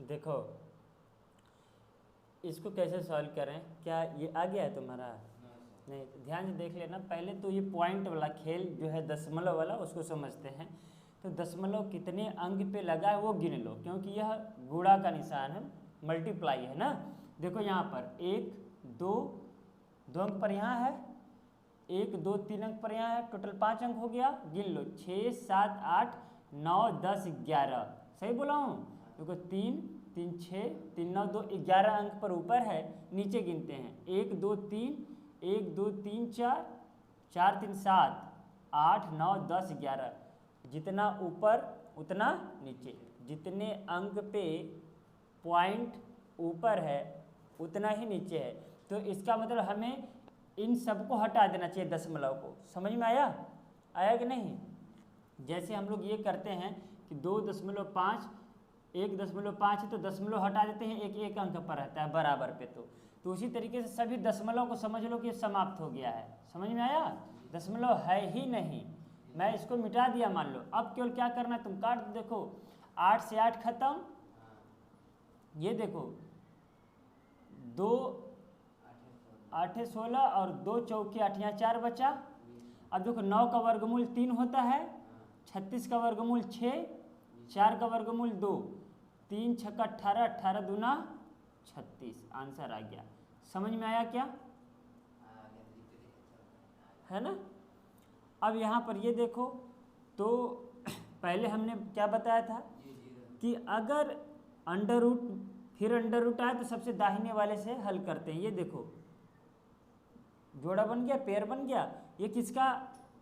देखो इसको कैसे सॉल्व करें, क्या ये आ गया है तुम्हारा? नहीं, ध्यान से देख लेना। पहले तो ये पॉइंट वाला खेल जो है दशमलव वाला उसको समझते हैं। तो दशमलव कितने अंक पे लगा है वो गिन लो, क्योंकि यह गुणा का निशान है, मल्टीप्लाई है ना। देखो यहाँ पर 1 2 2 अंक पर यहाँ है, 1 2 3 अंक पर यहाँ है, टोटल 5 अंक हो गया। गिन लो 6 7 8 9 10 11। सही बोला हूँ? देखो 3 3 6 3 9 2 11 अंक पर ऊपर है। नीचे गिनते हैं 1 2 3 1 2 3 4 4 3 7 8 9 10 11। जितना ऊपर उतना नीचे, जितने अंक पे पॉइंट ऊपर है उतना ही नीचे है। तो इसका मतलब हमें इन सबको हटा देना चाहिए दशमलव को। समझ में आया? आया कि नहीं? जैसे हम लोग ये करते हैं कि 2.5 1.5 है तो दशमलव हटा देते हैं, एक एक अंक पर रहता है बराबर पे। तो उसी तरीके से सभी दशमलव को समझ लो कि समाप्त हो गया है। समझ में आया? दशमलव है ही नहीं, मैं इसको मिटा दिया मान लो। अब केवल क्या करना है, तुम काट देखो 8 से 8 खत्म। ये देखो 2 8 16 और 2 चौके 8 यहाँ 4 बचा। अब देखो 9 का वर्गमूल 3 होता है, 36 का वर्गमूल 6, 4 का वर्गमूल 2, 3 छक्का 18, 18 दूना 36। आंसर आ गया। समझ में आया क्या? है ना? अब यहाँ पर ये देखो, तो पहले हमने क्या बताया था कि अगर अंडर रूट फिर अंडर रूट आए तो सबसे दाहिने वाले से हल करते हैं। ये देखो जोड़ा बन गया, पेयर बन गया। ये किसका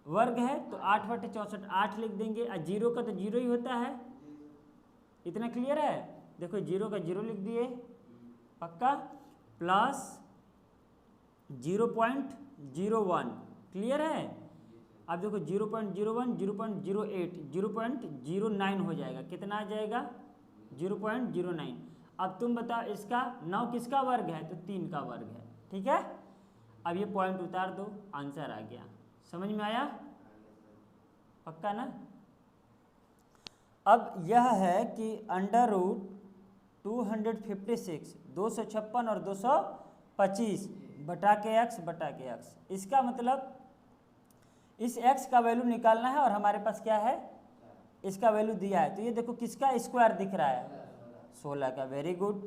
वर्ग है? तो 8/64 8 लिख देंगे। और जीरो का तो जीरो ही होता है। इतना क्लियर है? देखो 0 का 0 लिख दिए पक्का, प्लस 0.01। क्लियर है? अब देखो 0.01 0.08 0.09 हो जाएगा। कितना आ जाएगा? 0.09। अब तुम बताओ इसका 9 किसका वर्ग है? तो 3 का वर्ग है। ठीक है? अब ये पॉइंट उतार दो, आंसर आ गया। समझ में आया? पक्का ना? अब यह है कि अंडर रूट 256 256 और 225 बटा के x। इसका मतलब इस x का वैल्यू निकालना है और हमारे पास क्या है? इसका वैल्यू दिया है। तो ये देखो किसका स्क्वायर दिख रहा है? 16 का। वेरी गुड,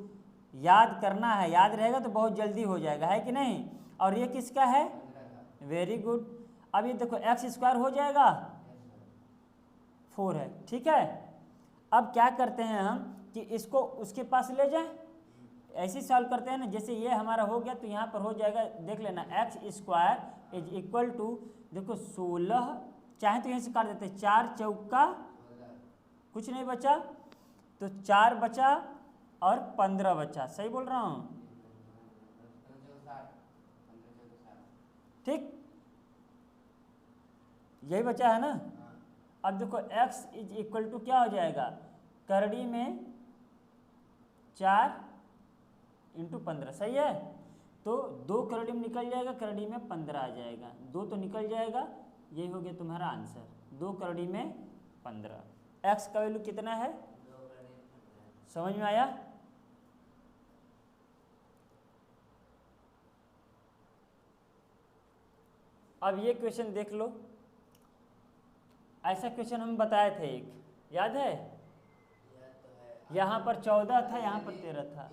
याद करना है, याद रहेगा तो बहुत जल्दी हो जाएगा, है कि नहीं? और ये किसका है? Very good. अब ये देखो x स्क्वायर हो जाएगा, 4 है। ठीक है? अब क्या करते हैं हम कि इसको उसके पास ले जाएं, ऐसे सॉल्व करते हैं ना। जैसे ये हमारा हो गया तो यहाँ पर हो जाएगा, देख लेना x square is equal to, देखो 16, चाहे तो यहीं से काट देते हैं, 4 चौका कुछ नहीं बचा तो 4 बचा और 15 बचा। सही बोल रहा हूँ? ठीक, यही बचा है ना। अब देखो x इज इक्वल टू क्या हो जाएगा? करड़ी में 4 इंटू 15। सही है? तो 2 करड़ी में निकल जाएगा, करड़ी में 15 आ जाएगा। 2 तो निकल जाएगा, यही हो गया तुम्हारा आंसर। 2 करड़ी में 15। x का वैल्यू कितना है? समझ में आया? अब ये क्वेश्चन देख लो। ऐसा क्वेश्चन हम बताए थे एक, याद है? यहाँ पर 14 था, यहाँ पर 13 था।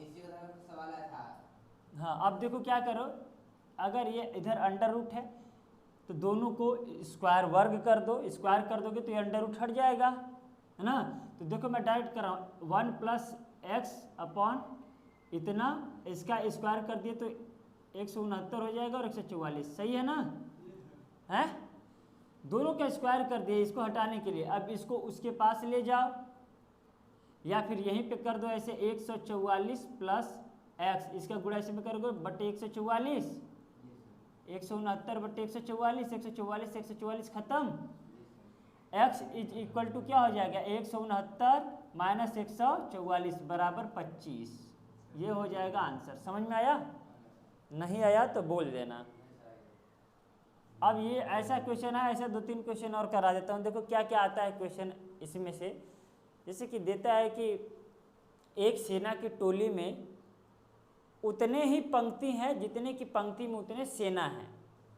हाँ, अब देखो क्या करो, अगर ये इधर अंडर रूट है तो दोनों को स्क्वायर वर्ग कर दो। स्क्वायर कर दोगे तो ये अंडर रूट हट जाएगा, है ना? तो देखो मैं डायरेक्ट कर रहा हूँ, 1 प्लस एक्स अपॉन इतना, इसका स्क्वायर कर दिए तो 169 हो जाएगा और 144। सही है ना? है? दोनों का स्क्वायर कर दिए इसको हटाने के लिए। अब इसको उसके पास ले जाओ या फिर यहीं पे कर दो ऐसे, 144 प्लस एक्स, इसका गुणा ऐसे में करोगे बटे 144, 169 बटे 144, 144 144 खत्म। x इज इक्वल टू क्या हो जाएगा? 169 माइनस 144 बराबर 25। ये हो जाएगा आंसर। समझ में आया? नहीं आया तो बोल देना। अब ये ऐसा क्वेश्चन है, ऐसा 2-3 क्वेश्चन और करा देता हूँ। देखो क्या क्या आता है क्वेश्चन इसमें से। जैसे कि देता है कि एक सेना की टोली में उतने ही पंक्ति हैं जितने की पंक्ति में उतने सेना हैं।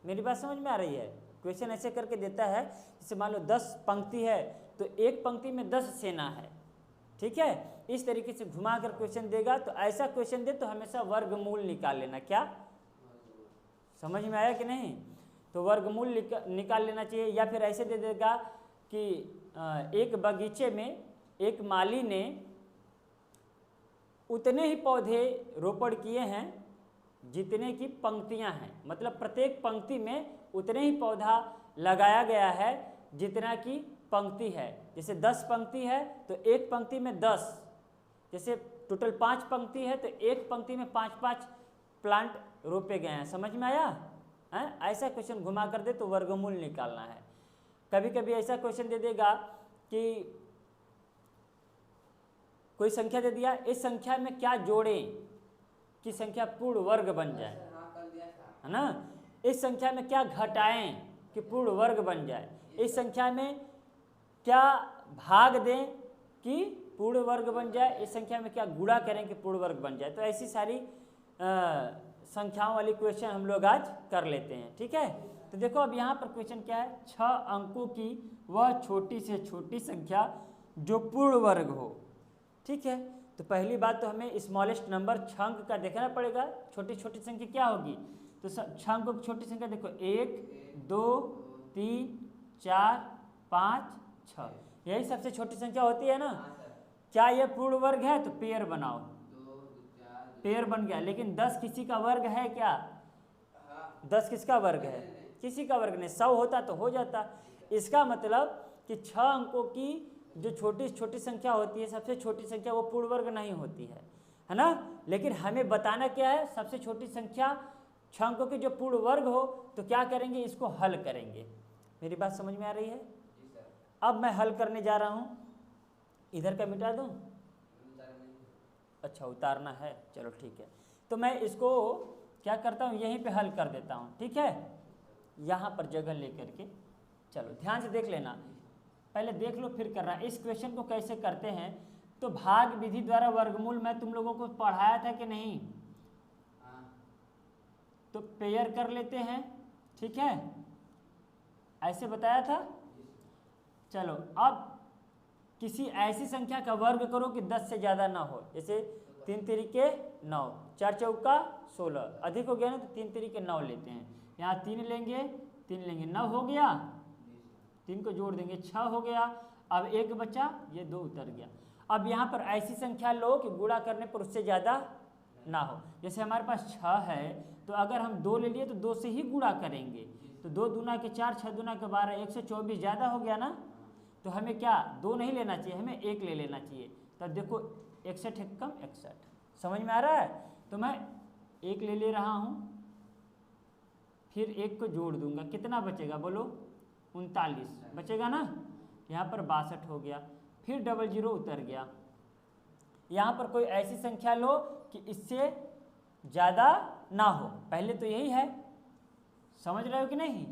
मेरी बात समझ में आ रही है? क्वेश्चन ऐसे करके देता है, जैसे मान लो 10 पंक्ति है तो एक पंक्ति में 10 सेना है, ठीक है। इस तरीके से घुमा कर क्वेश्चन देगा। तो ऐसा क्वेश्चन दे तो हमेशा वर्गमूल निकाल लेना। क्या समझ में आया कि नहीं? तो वर्गमूल निकाल लेना चाहिए। या फिर ऐसे दे देगा कि एक बगीचे में एक माली ने उतने ही पौधे रोपण किए हैं जितने की पंक्तियां हैं, मतलब प्रत्येक पंक्ति में उतने ही पौधा लगाया गया है जितना की पंक्ति है। जैसे 10 पंक्ति है तो एक पंक्ति में 10, जैसे टोटल 5 पंक्ति है तो एक पंक्ति में 5-5 प्लांट रोपे गए हैं। समझ में आया? ऐसा क्वेश्चन घुमा कर दे तो वर्गमूल निकालना है। कभी कभी ऐसा क्वेश्चन दे देगा कि कोई संख्या दे दिया, इस संख्या में क्या जोड़ें कि संख्या पूर्ण वर्ग बन जाए, है ना। इस संख्या में क्या घटाएं कि पूर्ण वर्ग बन जाए, इस संख्या में क्या भाग दें कि पूर्ण वर्ग बन जाए, इस संख्या में क्या गुणा करें कि पूर्ण वर्ग बन जाए। तो ऐसी सारी संख्याओं वाली क्वेश्चन हम लोग आज कर लेते हैं, ठीक है। तो देखो अब यहाँ पर क्वेश्चन क्या है, 6 अंकों की वह छोटी से छोटी संख्या जो पूर्ण वर्ग हो, ठीक है। तो पहली बात तो हमें स्मॉलेस्ट नंबर 6 अंक का देखना पड़ेगा। छोटी छोटी संख्या क्या होगी? तो 6 अंकों की छोटी संख्या देखो 1 2 3 4 5 6, यही सबसे छोटी संख्या होती है ना। क्या यह पूर्ण वर्ग है? तो पेयर बनाओ, पेयर बन गया। लेकिन 10 किसी का वर्ग है क्या? 10 किसका वर्ग है? किसी का वर्ग नहीं। 100 होता तो हो जाता। इसका मतलब कि 6 अंकों की जो छोटी छोटी संख्या होती है, सबसे छोटी संख्या वो पूर्ण वर्ग नहीं होती है ना। लेकिन हमें बताना क्या है, सबसे छोटी संख्या 6 अंकों की जो पूर्ण वर्ग हो, तो क्या करेंगे, इसको हल करेंगे। मेरी बात समझ में आ रही है? अब मैं हल करने जा रहा हूँ। इधर का मिटा दूँ? अच्छा उतारना है, चलो ठीक है। तो मैं इसको क्या करता हूँ, यहीं पे हल कर देता हूँ, ठीक है। यहाँ पर जगह लेकर के चलो ध्यान से देख लेना, पहले देख लो फिर करना। इस क्वेश्चन को कैसे करते हैं, तो भाग विधि द्वारा वर्गमूल मैं तुम लोगों को पढ़ाया था कि नहीं? तो पेयर कर लेते हैं, ठीक है, ऐसे बताया था। चलो अब किसी ऐसी संख्या का वर्ग करो कि 10 से ज़्यादा ना हो। जैसे 3 तिरिके 9, 4 चौका 16, अधिक हो गया ना तो 3 तिरिके 9 लेते हैं। यहाँ 3 लेंगे, 3 लेंगे, 9 हो गया, 3 को जोड़ देंगे 6 हो गया। अब 1 बचा, ये 2 उतर गया। अब यहाँ पर ऐसी संख्या लो कि गुणा करने पर उससे ज़्यादा ना हो। जैसे हमारे पास 6 है तो अगर हम 2 ले लिए तो 2 से ही गुणा करेंगे। तो 2 दूना के 4, 6 दूना के 12, 124 ज़्यादा हो गया ना। तो हमें क्या 2 नहीं लेना चाहिए, हमें 1 ले लेना चाहिए। तब देखो 61 है कम 61, समझ में आ रहा है? तो मैं 1 ले रहा हूँ, फिर 1 को जोड़ दूंगा, कितना बचेगा बोलो? 39 बचेगा ना। यहाँ पर 62 हो गया, फिर 00 उतर गया। यहाँ पर कोई ऐसी संख्या लो कि इससे ज़्यादा ना हो, पहले तो यही है, समझ रहे हो कि नहीं?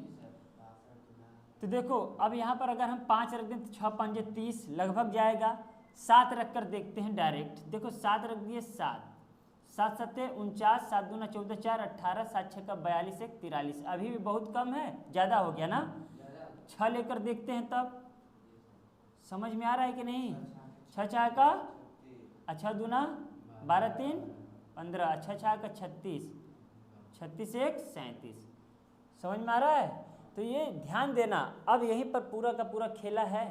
तो देखो अब यहाँ पर अगर हम 5 रख दें तो 6 5 30 लगभग जाएगा। 7 रख कर देखते हैं डायरेक्ट, देखो 7 रख दिए, 7 7 7 49, 7 दूना 14, 4 18, 7 6 का 42, 1 43, अभी भी बहुत कम है, ज़्यादा हो गया ना। 6 लेकर देखते हैं तब, समझ में आ रहा है कि नहीं? 6 4 का, अच्छा दूना 12 3 15, अच्छा 6 का 36, 36 1 37, समझ में आ रहा है? तो ये ध्यान देना। अब यहीं पर पूरा का पूरा खेला है,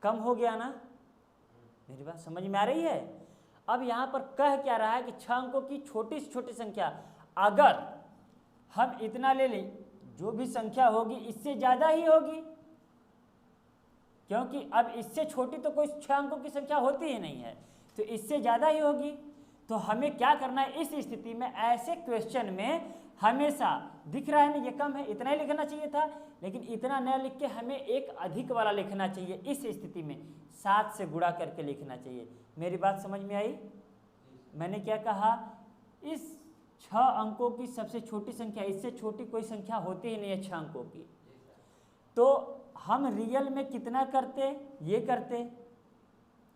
कम हो गया ना। मेरी बात समझ में आ रही है? अब यहाँ पर कह क्या रहा है कि 6 अंकों की छोटी से छोटी संख्या, अगर हम इतना ले लें, जो भी संख्या होगी इससे ज़्यादा ही होगी, क्योंकि अब इससे छोटी तो कोई 6 अंकों की संख्या होती ही नहीं है, तो इससे ज़्यादा ही होगी। तो हमें क्या करना है इस स्थिति में, ऐसे क्वेश्चन में हमेशा दिख रहा है ना ये कम है, इतना ही लिखना चाहिए था, लेकिन इतना न लिख के हमें एक अधिक वाला लिखना चाहिए। इस स्थिति में 7 से गुणा करके लिखना चाहिए। मेरी बात समझ में आई? मैंने क्या कहा, इस 6 अंकों की सबसे छोटी संख्या, इससे छोटी कोई संख्या होती ही नहीं है 6 अंकों की। तो हम रियल में कितना करते, ये करते,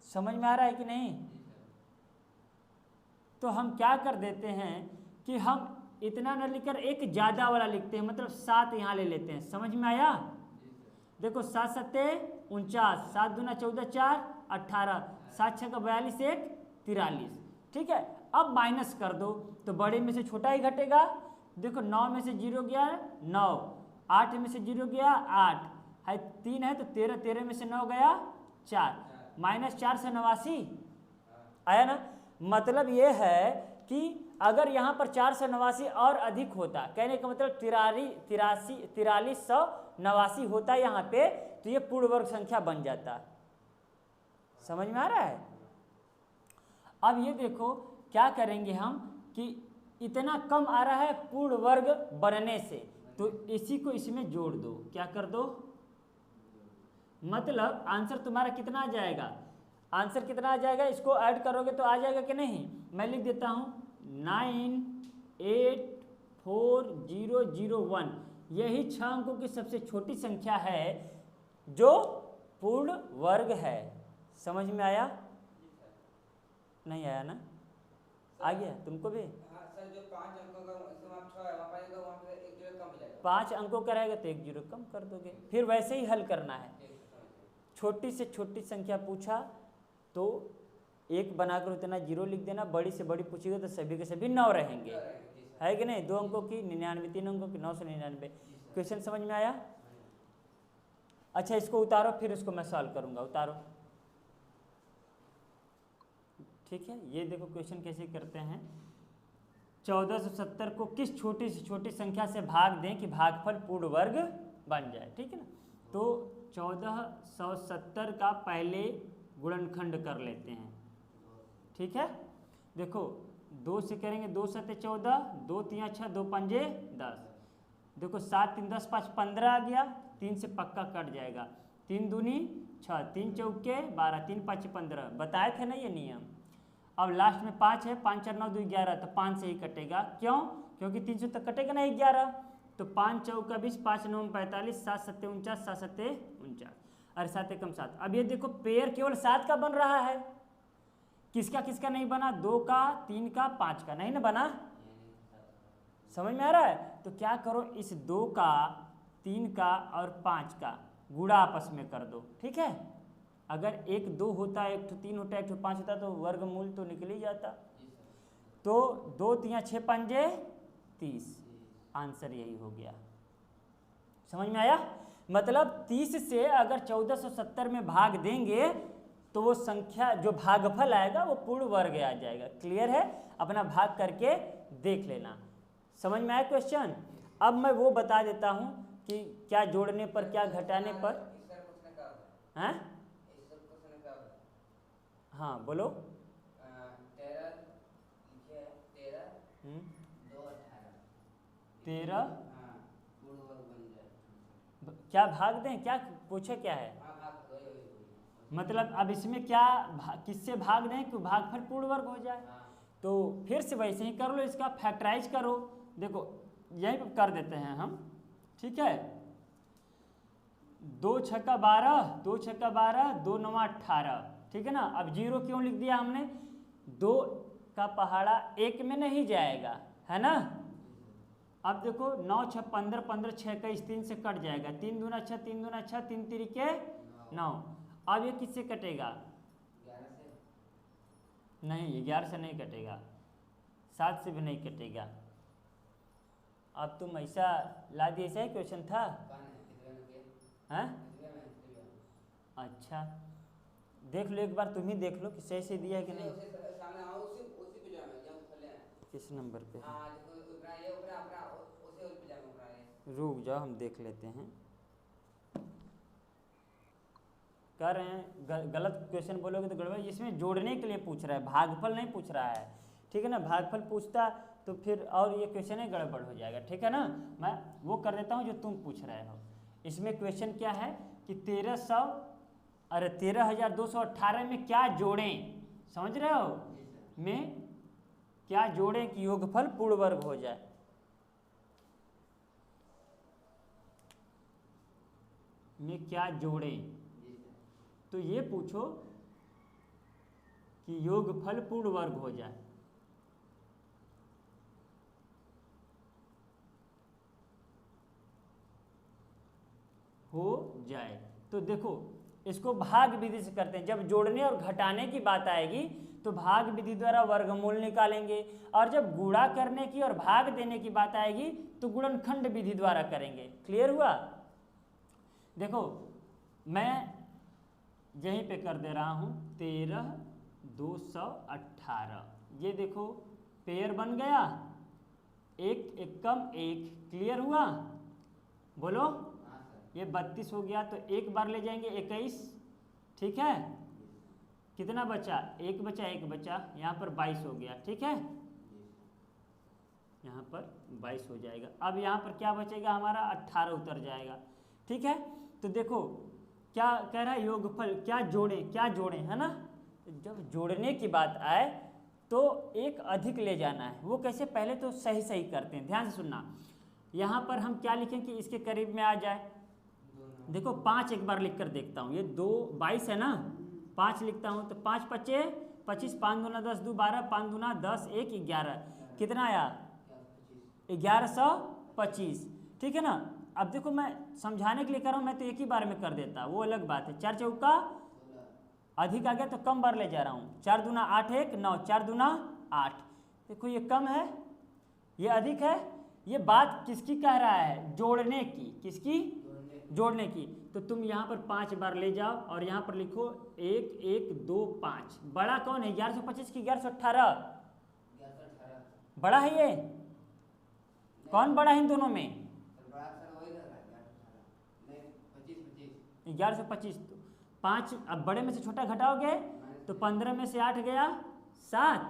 समझ में आ रहा है कि नहीं? तो हम क्या कर देते हैं कि हम इतना न लिखकर एक ज़्यादा वाला लिखते हैं, मतलब 7 यहाँ ले लेते हैं। समझ में आया? देखो 7 सत्ते 49, 7 दूना 14, 4 18, 7 छः का 42, 1 43। ठीक है, अब माइनस कर दो तो बड़े में से छोटा ही घटेगा। देखो 9 में से 0 गया 9, 8 में से 0 गया 8 है, 3 है तो 13, 13 में से 9 गया 4, -4 से 89 आया ना। मतलब ये है कि अगर यहाँ पर 489 और अधिक होता, कहने का मतलब 4389 होता यहाँ पे, तो ये पूर्ण वर्ग संख्या बन जाता। समझ में आ रहा है? अब ये देखो क्या करेंगे हम कि इतना कम आ रहा है पूर्ण वर्ग बनने से, तो इसी को इसमें जोड़ दो। क्या कर दो? मतलब आंसर तुम्हारा कितना आ जाएगा? आंसर कितना आ जाएगा? इसको ऐड करोगे तो आ जाएगा कि नहीं? मैं लिख देता हूँ 984001। यही 6 अंकों की सबसे छोटी संख्या है जो पूर्ण वर्ग है। समझ में आया? नहीं आया ना? आ गया तुमको भी? हाँ सर, जो 5 अंकों का समाप्त है वहाँ पाएगा, वहाँ पे 1 जीरो कम हो जाएगा। 5 अंकों का रहेगा तो 1 जीरो कम कर दोगे, फिर वैसे ही हल करना है। छोटी से छोटी संख्या पूछा तो 1 बनाकर उतना 0 लिख देना, बड़ी से बड़ी पूछेगा तो सभी के सभी 9 रहेंगे, है कि नहीं? 2 अंकों की 99, 3 अंकों की 999। क्वेश्चन समझ में आया? अच्छा इसको उतारो, फिर इसको मैं सॉल्व करूंगा। उतारो। ठीक है, ये देखो क्वेश्चन कैसे करते हैं। 1470 को किस छोटी से छोटी संख्या से भाग दें कि भागफल पूर्ण वर्ग बन जाए। ठीक है ना, तो 1470 का पहले गुणनखंड कर लेते हैं। ठीक है, देखो 2 से करेंगे, 2 सत्ते 14, 2 3 6, 2 पंजे 10। देखो 7 3 10 5 15 आ गया, 3 से पक्का कट जाएगा, 3 दूनी 6, 3 चौके 12, 3 5 15। बताए थे ना ये नियम। अब लास्ट में 5 है, 5 4 9 2 11, तो 5 से ही कटेगा। क्यों? क्योंकि 300 तक कटेगा ना 11। तो 5 चौका 20, 5 9 45, 7 सत्ते 49, 7 सत्ते 49 और 7 एकम 7। अब ये देखो पेयर केवल 7 का बन रहा है, किसका किसका नहीं बना? 2 का, 3 का, 5 का नहीं ना बना। समझ में आ रहा है? तो क्या करो, इस 2 का, 3 का और 5 का गुणा आपस में कर दो। ठीक है, अगर 1 2 होता, 1 3 होता, 1 5 होता तो वर्गमूल तो निकल ही जाता। तो 2 3 6 पंजे 30, आंसर यही हो गया। समझ में आया? मतलब 30 से अगर 1470 में भाग देंगे तो वो संख्या जो भागफल आएगा वो पूर्ण वर्ग आ जाएगा। क्लियर है? अपना भाग करके देख लेना। समझ में आया क्वेश्चन? अब मैं वो बता देता हूँ कि क्या जोड़ने पर, क्या घटाने पर। हैं? हाँ बोलो। 13 क्या भाग दें? क्या पूछे क्या है? मतलब अब इसमें क्या किससे भाग दें कि भागफल पूर्ण वर्ग हो जाए? तो फिर से वैसे ही कर लो, इसका फैक्टराइज करो। देखो यही कर देते हैं हम। ठीक है, 2 छक्का 12, 2 छक्का 12, 2 9 18। ठीक है ना। अब 0 क्यों लिख दिया हमने? 2 का पहाड़ा 1 में नहीं जाएगा, है ना। अब देखो 9 6 15, 15 6 का 3 से कट जाएगा, 3 दूना 6, 3 दूना 6, 3 तिरिके 9। अब ये किससे कटेगा? 11 से नहीं, 11 से नहीं कटेगा, 7 से भी नहीं कटेगा। अब तुम ऐसा ला दिए, ऐसा ही क्वेश्चन था। हैं? अच्छा देख लो एक बार, तुम ही देख लो कि सही से दिया है कि नहीं। किस नंबर पे? रुक जाओ हम देख लेते हैं। कर रहे हैं गलत क्वेश्चन बोलोगे तो गड़बड़। इसमें जोड़ने के लिए पूछ रहा है, भागफल नहीं पूछ रहा है। ठीक है ना, भागफल पूछता तो फिर और ये क्वेश्चन है गड़बड़ हो जाएगा। ठीक है ना, मैं वो कर देता हूँ जो तुम पूछ रहे हो। इसमें क्वेश्चन क्या है कि 13,218 में क्या जोड़ें, समझ रहे हो? में क्या जोड़ें कि योगफल पूर्ण वर्ग हो जाए। में क्या जोड़ें, तो ये पूछो कि योगफल पूर्ण वर्ग हो जाए। जाए। तो देखो इसको भाग विधि से करते हैं। जब जोड़ने और घटाने की बात आएगी तो भाग विधि द्वारा वर्गमूल निकालेंगे, और जब गुणा करने की और भाग देने की बात आएगी तो गुणनखंड विधि द्वारा करेंगे। क्लियर हुआ? देखो मैं यहीं पे कर दे रहा हूँ 13,218। ये देखो पेयर बन गया, एक एक कम एक। क्लियर हुआ? बोलो। ये 32 हो गया तो एक बार ले जाएंगे 21। ठीक है, कितना बचा? एक बचा, एक बचा, यहाँ पर 22 हो गया। ठीक है, यहाँ पर 22 हो जाएगा। अब यहाँ पर क्या बचेगा हमारा? 18 उतर जाएगा। ठीक है, तो देखो क्या कह रहा है, योगफल क्या जोड़ें, क्या जोड़ें, है ना। जब जोड़ने की बात आए तो एक अधिक ले जाना है। वो कैसे? पहले तो सही सही करते हैं, ध्यान से सुनना। यहाँ पर हम क्या लिखें कि इसके करीब में आ जाए? देखो 5 एक बार लिख कर देखता हूँ। ये 2 22 है ना, 5 लिखता हूँ तो 5 पचे 25, 5 दूना 10, 2 12, 5 दूना 10, 1 11। कितना आया? 1125। ठीक है ना। अब देखो मैं समझाने के लिए कर रहा हूँ, मैं तो एक ही बार में कर देता, वो अलग बात है। 4 चौका अधिक आ गया तो कम बार ले जा रहा हूँ। 4 दूना 8, 1 9, 4 दूना 8। देखो ये कम है, ये अधिक है। ये बात किसकी कह रहा है? जोड़ने की। किसकी? जोड़ने की। तो तुम यहाँ पर 5 बार ले जाओ और यहाँ पर लिखो 1 1 2 5। बड़ा कौन है? 1125 की 1118? बड़ा है ये? कौन बड़ा है इन दोनों में? 1125। तो 5, अब बड़े में से छोटा घटाओगे तो 15 में से 8 गया 7।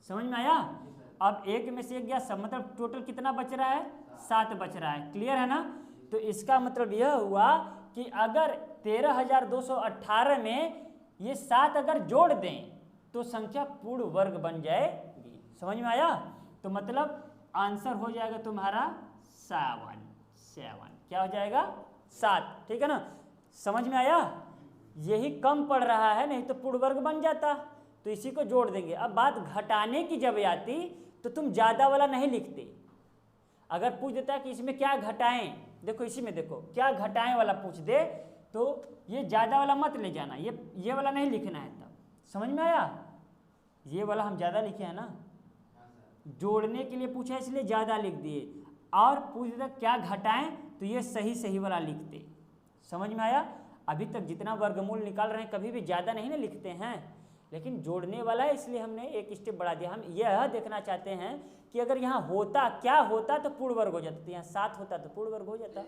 समझ में आया? अब 1 में से 1 गया, सब मतलब टोटल कितना बच रहा है? 7 बच रहा है। क्लियर है ना। तो इसका मतलब यह हुआ कि अगर 13,218 में ये 7 अगर जोड़ दें तो संख्या पूर्ण वर्ग बन जाएगी। समझ में आया? तो मतलब आंसर हो जाएगा तुम्हारा 7। क्या हो जाएगा? 7। ठीक है ना। समझ में आया? यही कम पड़ रहा है, नहीं तो पूर्ण वर्ग बन जाता। तो इसी को जोड़ देंगे। अब बात घटाने की जब आती तो तुम ज़्यादा वाला नहीं लिखते। अगर पूछ देता है कि इसमें क्या घटाएं, देखो इसी में देखो क्या घटाएं वाला पूछ दे तो ये ज़्यादा वाला मत ले जाना, ये वाला नहीं लिखना है। तब समझ में आया? ये वाला हम ज़्यादा लिखे हैं ना, जोड़ने के लिए पूछा इसलिए ज़्यादा लिख दिए। और पूछ देता क्या घटाएं तो ये सही सही वाला लिखते। समझ में आया? अभी तक जितना वर्गमूल निकाल रहे हैं कभी भी ज़्यादा नहीं ना लिखते हैं, लेकिन जोड़ने वाला है इसलिए हमने एक स्टेप बढ़ा दिया। हम यह देखना चाहते हैं कि अगर यहाँ होता क्या होता तो पूर्ण वर्ग हो जाता। तो यहाँ 7 होता तो पूर्ण वर्ग हो जाता।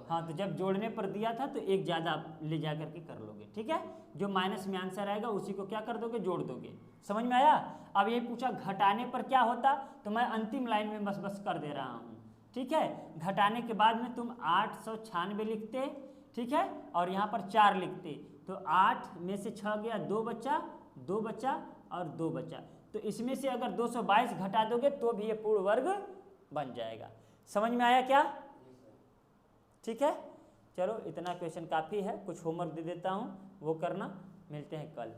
हाँ, तो जब जोड़ने पर दिया था तो एक ज़्यादा ले जा करके कर लोगे। ठीक है, जो माइनस में आंसर आएगा उसी को क्या कर दोगे? जोड़ दोगे। समझ में आया? अब ये पूछा घटाने पर क्या होता, तो मैं अंतिम लाइन में बस कर दे रहा हूँ। ठीक है, घटाने के बाद में तुम 896 लिखते। ठीक है, और यहाँ पर 4 लिखते तो 8 में से 6 गया, 2 बचा, 2 बचा और 2 बचा। तो इसमें से अगर 222 घटा दोगे तो भी ये पूर्ण वर्ग बन जाएगा। समझ में आया क्या? ठीक है, चलो इतना क्वेश्चन काफ़ी है। कुछ होमवर्क दे देता हूँ, वो करना। मिलते हैं कल।